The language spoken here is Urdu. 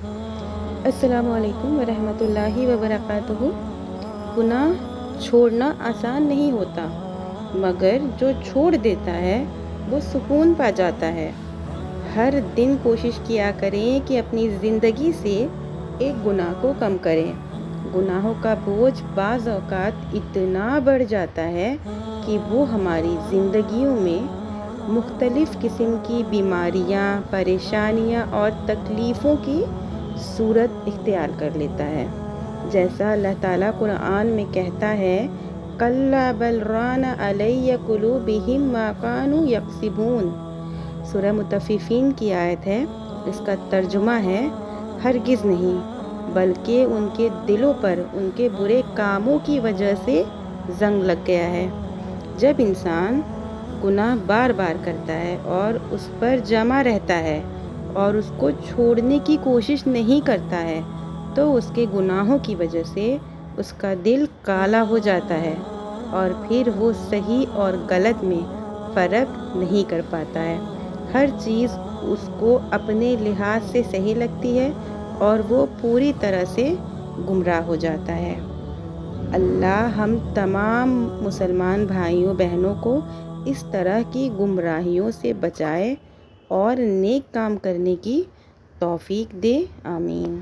السلام علیکم ورحمۃ اللہ وبرکاتہ۔ گناہ چھوڑنا آسان نہیں ہوتا، مگر جو چھوڑ دیتا ہے وہ سکون پا جاتا ہے۔ ہر دن کوشش کیا کریں کہ اپنی زندگی سے ایک گناہ کو کم کریں۔ گناہوں کا بوجھ بعض اوقات اتنا بڑھ جاتا ہے کہ وہ ہماری زندگیوں میں مختلف قسم کی بیماریاں، پریشانیاں اور تکلیفوں کی صورت اختیار کر لیتا ہے۔ جیسا اللہ تعالیٰ قرآن میں کہتا ہے، کَلَّا بَلْ رَانَ عَلَيَّ قُلُوبِهِمْ مَا كَانُوا يَكْسِبُونَ۔ سورہ مطففین کی آیت ہے۔ اس کا ترجمہ ہے، ہرگز نہیں، بلکہ ان کے دلوں پر ان کے برے کاموں کی وجہ سے زنگ لگ گیا ہے۔ جب انسان گناہ بار بار کرتا ہے اور اس پر جمع رہتا ہے اور اس کو چھوڑنے کی کوشش نہیں کرتا ہے تو اس کے گناہوں کی وجہ سے اس کا دل کالا ہو جاتا ہے اور پھر وہ صحیح اور غلط میں فرق نہیں کر پاتا ہے۔ ہر چیز اس کو اپنے لحاظ سے صحیح لگتی ہے اور وہ پوری طرح سے گمراہ ہو جاتا ہے۔ اللہ ہم تمام مسلمان بھائیوں بہنوں کو اس طرح کی گمراہیوں سے بچائے اور نیک کام کرنے کی توفیق دے، آمین۔